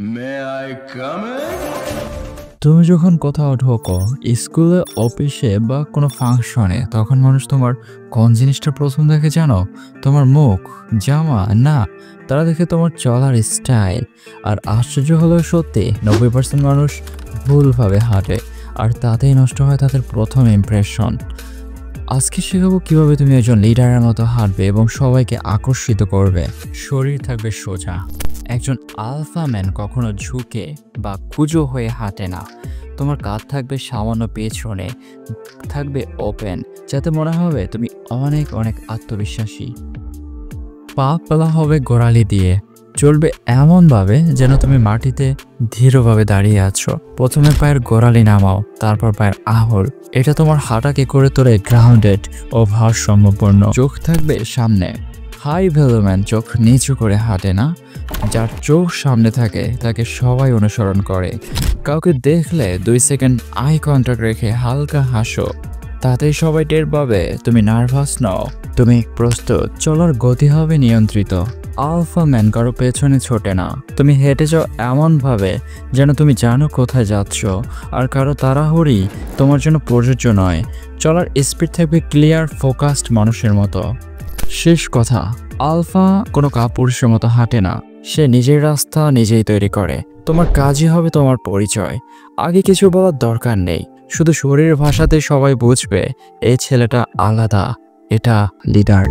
May I come in? তুমি যখন কোথাও ঢোকো, স্কুলে, অফিসে বা কোনো ফাংশনে, তখন মানুষ তোমার কোন জিনিসটা প্রথম দেখে জানো? তোমার মুখ, জামা না, তারা দেখে তোমার চলার স্টাইল। আর আশ্চর্য হলেও সত্যি, 90% মানুষ ভুলভাবে হাঁটে, আর তাতেই নষ্ট হয় তাদের প্রথম ইমপ্রেশন। আজকে শেখাবো কিভাবে তুমি একজন লিডারের মতো হাঁটবে এবং সবাইকে আকর্ষিত করবে। শরীর থাকবে সোজা। একজন আলফা ম্যান কখনো ঝুঁকে বা কুঁজো হয়ে হাঁটে না। তোমার কাঁধ থাকবে সামান্য পেছনে, থাকবে ওপেন, যাতে মনে হবে তুমি অনেক অনেক আত্মবিশ্বাসী। পা ফেলা হবে গোড়ালি দিয়ে, চলবে এমনভাবে যেন তুমি মাটিতে ধীরভাবে দাঁড়িয়ে আছো। প্রথমে পায়ের গোড়ালি নামাও, তারপর পায়ের আহল। এটা তোমার হাঁটাকে করে তোলে গ্রাউন্ডেড ও ভারসাম্যপূর্ণ। চোখ থাকবে সামনে। হাই ভ্যালুম্যান চোখ নিচু করে হাঁটে না। যার চোখ সামনে থাকে তাকে সবাই অনুসরণ করে। কাউকে দেখলে 2 সেকেন্ড আই কন্ট্যাক্ট রেখে হালকা হাসো, তাতেই সবাই টের পাবে তুমি নার্ভাস নও, তুমি প্রস্তুত। চলার গতি হবে নিয়ন্ত্রিত। আলফা ম্যান কারো পেছনে ছোটে না। তুমি হেঁটে যাও এমনভাবে যেন তুমি জানো কোথায় যাচ্ছ, আর কারো তাড়াহুড়ি তোমার জন্য প্রযোজ্য নয়। চলার স্পিড থাকবে ক্লিয়ার, ফোকাসড মানুষের মতো। শেষ কথা, আলফা কোনো কাপুরুষের মতো হাঁটে না। সে নিজের রাস্তা নিজেই তৈরি করে। তোমার কাজই হবে তোমার পরিচয়। আগে কিছু বলার দরকার নেই, শুধু শরীরের ভাষাতে সবাই বুঝবে এই ছেলেটা আলাদা, এটা লিডার।